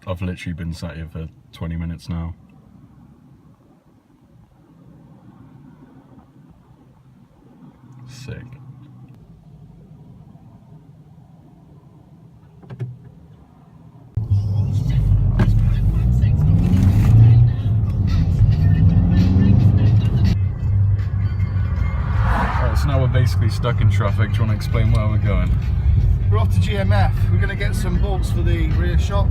I've literally been sat here for 20 minutes now. Sick. Right, so now we're basically stuck in traffic. Do you want to explain where we're going? We're off to GMF. We're going to get some bolts for the rear shock.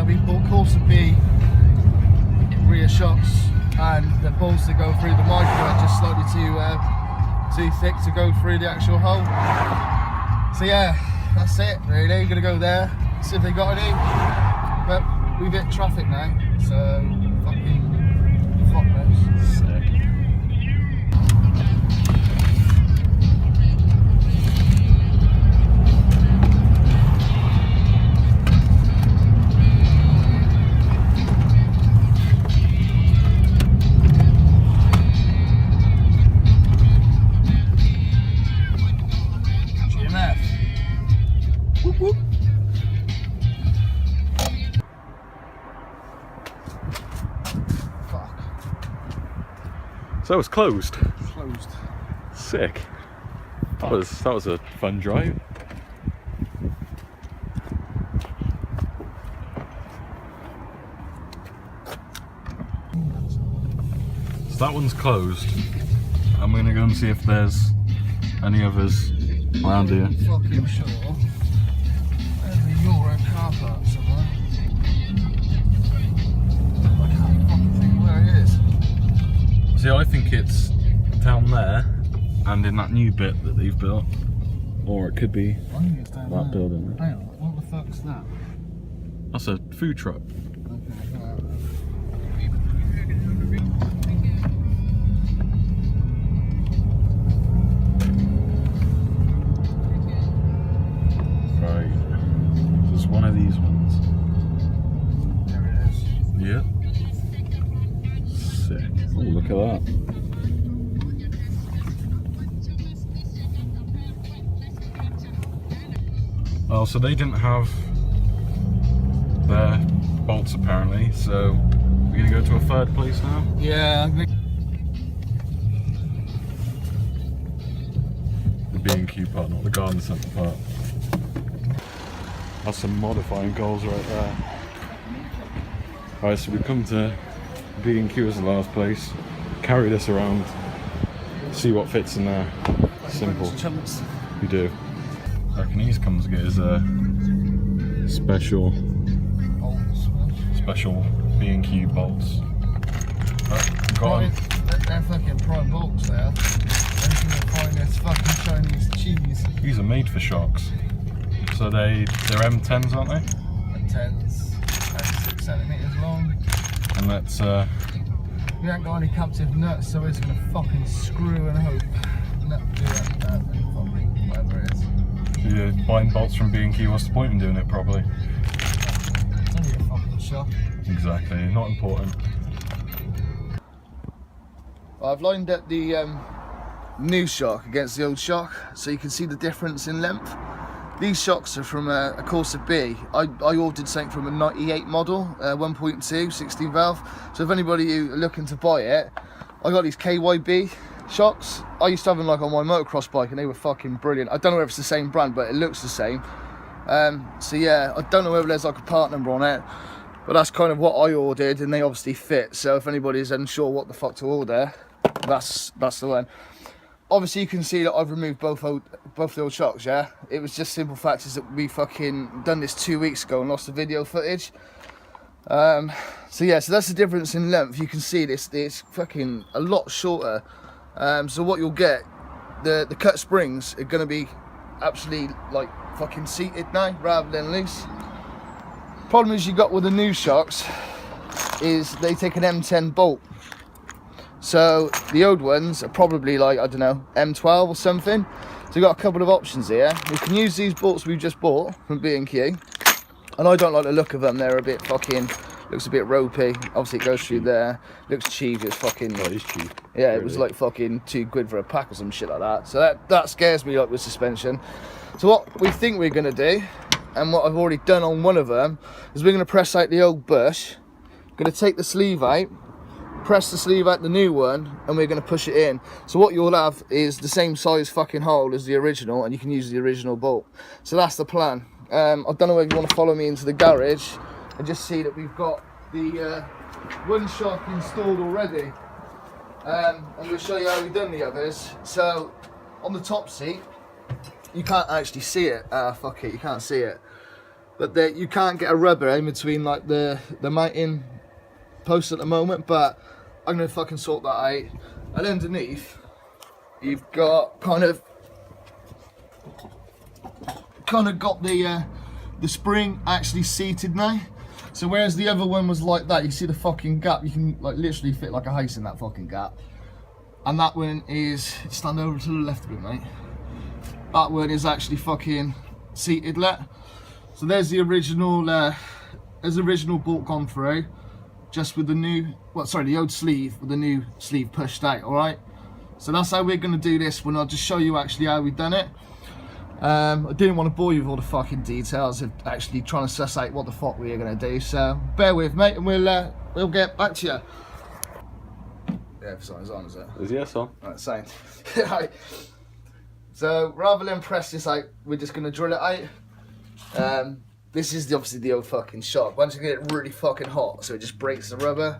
We bought Corsa B rear shocks, and the bolts that go through the Micra are just slightly too thick to go through the actual hole. So yeah, that's it really. We're going to go there, see if they got any. But we've hit traffic now, so fucking fuck knows. Sick. So it was closed. Closed. Sick. That was a fun drive. So that one's closed. I'm gonna go and see if there's any others around here. Fucking sure. There's a Euro car park somewhere. I can't fucking think where it is. See, I think it's down there and in that new bit that they've built, or it could be I think it's down that there. building. Hang on, what the fuck's that? That's a food truck. Right, just one of these ones. There it is. Yeah. Sick. Oh, look at that. Oh, so they didn't have their bolts apparently, so we're gonna go to a third place now? Yeah, The B&Q part, not the garden centre part. That's some modifying goals right there. Alright, so we come to B&Q as the last place. Carry this around, see what fits in there. Simple. You do. I reckon he's come to get his special B&Q bolts. Prime, they're fucking prime bolts there. Anything you'll find is fucking Chinese cheese. These are made for shocks. So they're M10s, aren't they? M10s, 6 centimetres long. And that's We ain't got any captive nuts, so we're just gonna fucking screw and hope. Nut do that, fucking whatever it is. if you're buying bolts from B&Q, what's the point in doing it properly? It's only a fucking shock. Exactly, not important. I've lined up the new shock against the old shock, so you can see the difference in length. These shocks are from a Corsa B. I ordered something from a 98 model, 1.2, 16 valve. So if anybody who are looking to buy it, I got these KYB shocks. I used to have them like on my motocross bike and they were fucking brilliant. I don't know if it's the same brand, but it looks the same. So yeah, I don't know whether there's like a part number on it, but that's kind of what I ordered and they obviously fit. So if anybody's unsure what the fuck to order, that's the one. Obviously you can see that I've removed both the old shocks, yeah? It was just simple facts is that we fucking done this 2 weeks ago and lost the video footage. So yeah, so that's the difference in length. You can see it's fucking a lot shorter. So what you'll get, the cut springs are gonna be actually like fucking seated now rather than loose. Problem is you got with the new shocks is they take an M10 bolt. So the old ones are probably like, I don't know, M12 or something. So we've got a couple of options here. We can use these bolts we've just bought from B&Q. And I don't like the look of them. They're a bit fucking, looks a bit ropey. Obviously it goes through there. Looks cheap, it's fucking... Oh, it's cheap. Yeah, it was like fucking £2 for a pack or some shit like that. So that scares me like with suspension. So what we think we're gonna do and what I've already done on one of them is we're going to press out the old bush. Going to take the sleeve out, press the sleeve out the new one, and we're going to push it in. So what you'll have is the same size fucking hole as the original, and you can use the original bolt. So that's the plan. I don't know if you want to follow me into the garage and just see that we've got the one shock installed already. And we'll show you how we've done the others. So on the top seat, you can't actually see it. Fuck it, you can't see it. But you can't get a rubber in between like the mounting posts at the moment, but I'm gonna fucking sort that out. And underneath, you've got kind of got the spring actually seated now. So whereas the other one was like that, you see the fucking gap, you can like literally fit like a house in that fucking gap. And that one is, stand over to the left of it, mate. That one is actually fucking seated let. So there's the original bolt gone through, just with the new, well sorry, the old sleeve with the new sleeve pushed out, alright? So that's how we're gonna do this one. I'll just show you actually how we've done it. I didn't want to bore you with all the fucking details of actually trying to suss out what the fuck we are going to do, so bear with mate and we'll get back to you. Yeah, if something's on, is it? Is yes on? Right, same. Right. So rather than press this out, we're just going to drill it out. This is obviously the old fucking shock. Once you get it really fucking hot, so it just breaks the rubber.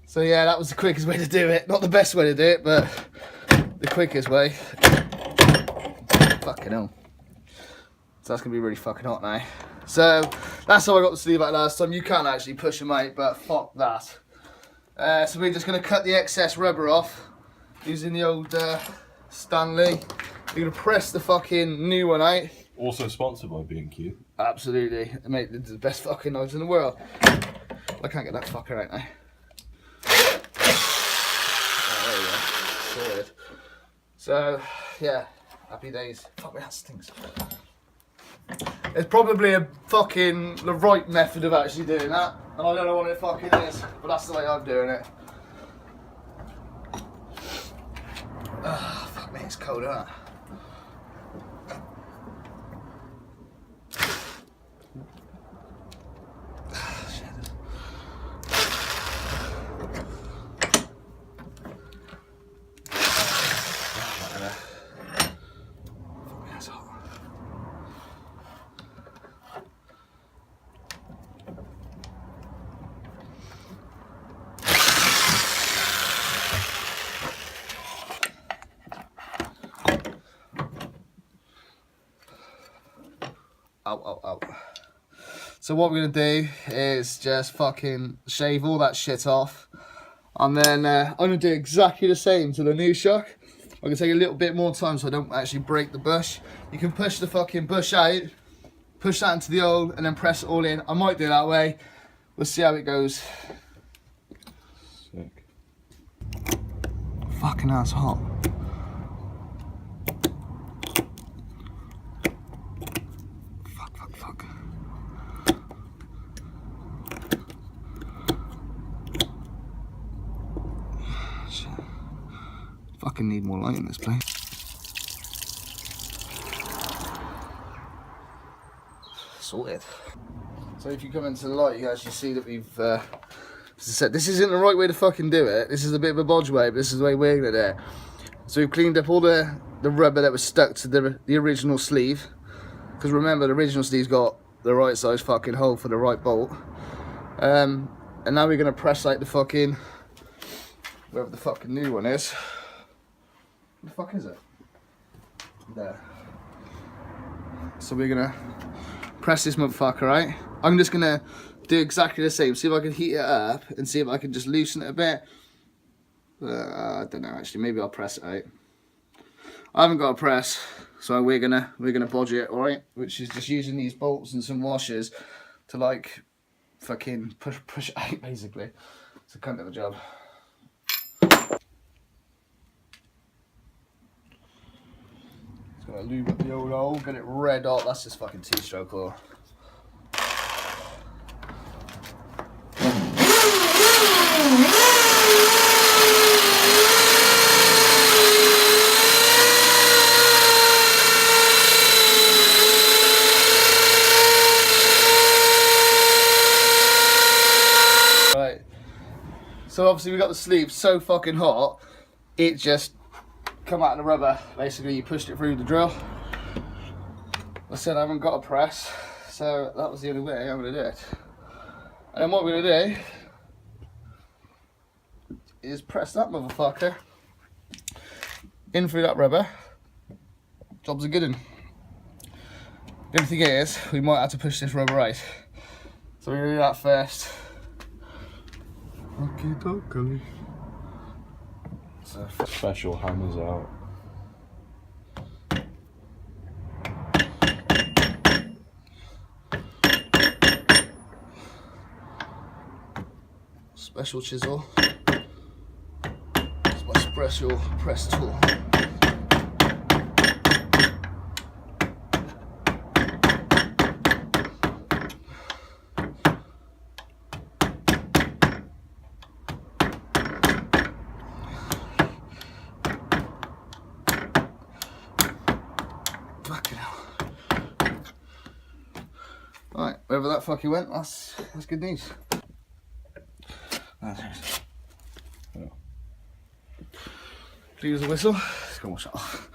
So yeah, that was the quickest way to do it. Not the best way to do it, but the quickest way. Fucking hell. So that's gonna be really fucking hot now. So that's how I got the sleeve out last time. You can't actually push them out, but fuck that. So we're just gonna cut the excess rubber off using the old Stanley. We're gonna press the fucking new one out. Also sponsored by B&Q. Absolutely, mate. They're the best fucking knives in the world. I can't get that fucker out now. Sorted. So yeah, happy days. Fuck me, that stinks. It's probably the right method of actually doing that, and I don't know what it fucking is, but that's the way I'm doing it. Fuck me, it's cold, isn't it? Ow. So what we're gonna do is just fucking shave all that shit off, and then I'm gonna do exactly the same to the new shock. I'm gonna take a little bit more time so I don't actually break the bush. You can push the fucking bush out, push that into the old, and then press it all in. I might do it that way. We'll see how it goes. Sick. Fucking hell, it's hot. Fuck. Shit. Fucking need more light in this place. Sorted. So if you come into the light, you actually see that we've, as I said, this isn't the right way to fucking do it. This is a bit of a bodge way, but this is the way we're gonna do it. So we've cleaned up all the rubber that was stuck to the original sleeve. Because remember, the original sleeve's got the right size fucking hole for the right bolt. And now we're gonna press out the fucking, wherever the fucking new one is. What the fuck is it? There. So we're gonna press this motherfucker out. I'm just gonna do exactly the same. See if I can heat it up and see if I can just loosen it a bit. I don't know actually. Maybe I'll press it out. I haven't got a press, so we're gonna bodge it, alright? Which is just using these bolts and some washers to like fucking push it out basically. It's a cunt of a job. Just gonna lube up the old hole, get it red hot. That's just fucking two-stroke oil. Right. So obviously we got the sleeve so fucking hot, it just come out of the rubber. Basically you pushed it through the drill. I said I haven't got a press, so that was the only way I'm gonna do it. And then what we're gonna do is press that motherfucker in through that rubber. Job's a good one. The only thing is, we might have to push this rubber right. So we're gonna do that first. Okie dokie. So Special hammers out. special chisel. It's my special press tool. Right, wherever that fucker went, that's good news. Please use a whistle. Let's go wash it off.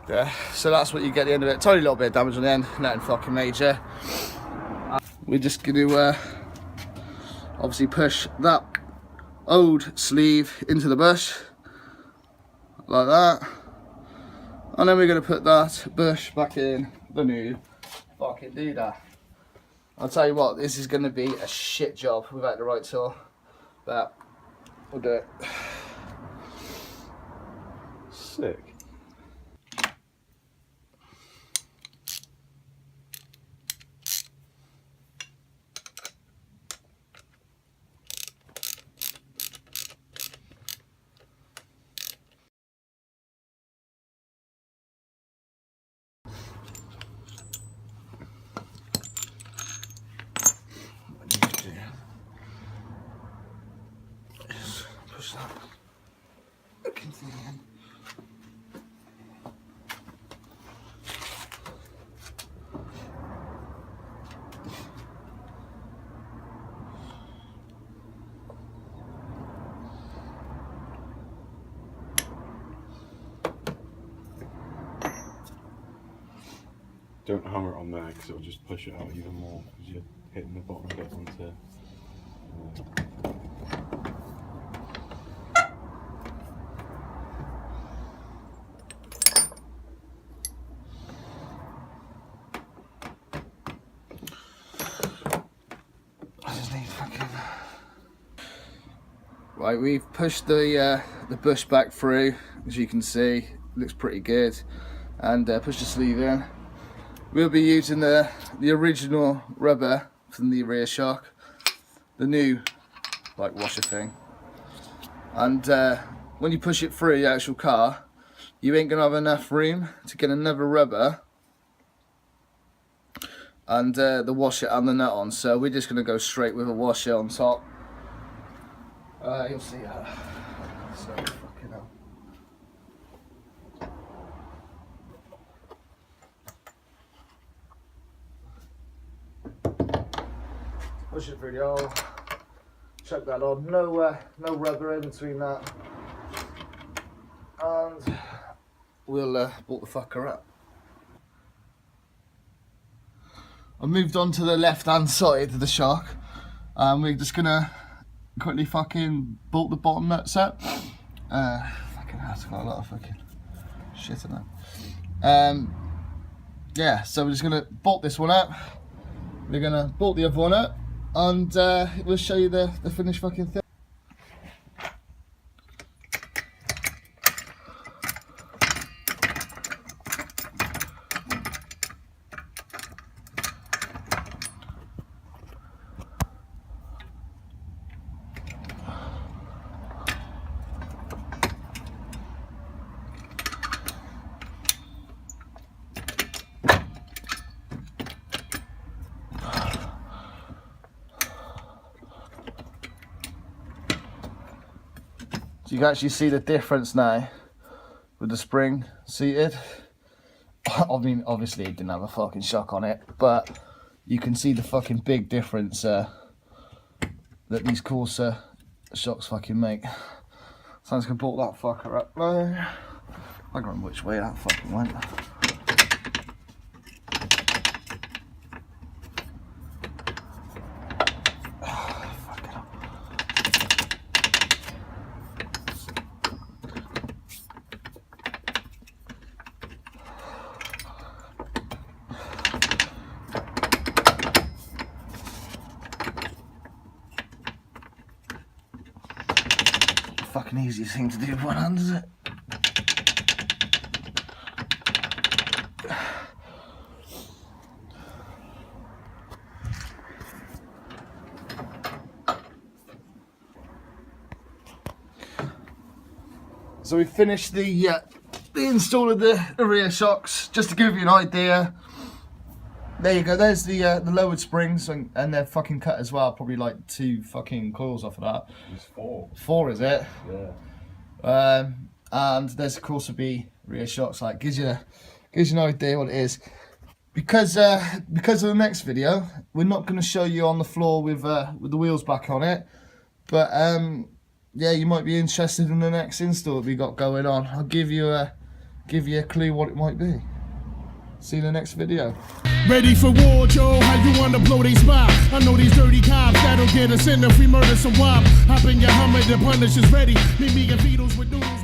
Yeah, so that's what you get at the end of it. Tiny little bit of damage on the end, nothing fucking major. We're just going to obviously push that old sleeve into the bush like that, and then we're going to put that bush back in the new fucking doodah. I'll tell you what, this is going to be a shit job without the right tool, but we'll do it. Sick. Push that back into the end. Don't hammer it on there because it'll just push it out even more because you're hitting the bottom bit onto. I just need fucking. Right, we've pushed the bush back through, as you can see. Looks pretty good, and pushed the sleeve in. We'll be using the original rubber from the rear shock, the new like washer thing. And when you push it through the actual car, you ain't gonna have enough room to get another rubber and the washer and the nut on. So we're just gonna go straight with a washer on top. You'll see that. So fucking hell. Push it through the hole, chuck that on, no rubber in between that, and we'll bolt the fucker up. I moved on to the left hand side of the shock, and we're just gonna quickly fucking bolt the bottom nuts up. Fucking hell, it's got a lot of fucking shit in there. Yeah, so we're just gonna bolt this one up, we're gonna bolt the other one up, and we'll show you the finished fucking thing. So you can actually see the difference now with the spring seated. I mean, obviously it didn't have a fucking shock on it, but you can see the fucking big difference that these Corsa shocks fucking make. So I'm just gonna pull that fucker up there. I don't remember which way that fucking went. Fucking easiest thing to do with one hand, is it? So we finished the install of the rear shocks. Just to give you an idea, there you go. There's the lowered springs, and they're fucking cut as well. Probably like 2 fucking coils off of that. It's 4. 4, is it? Yeah. And there's the Corsa B rear shocks. Like gives you an idea what it is. Because of the next video, we're not going to show you on the floor with the wheels back on it, but yeah, you might be interested in the next install that we got going on. I'll give you a clue what it might be. See you in the next video. Ready for war, Joe? How you wanna blow they spot? I know these dirty cops that'll get us in if we murder some wop. Hop in your Hummer, the Punisher's ready. Meet me and Beatles with noodles.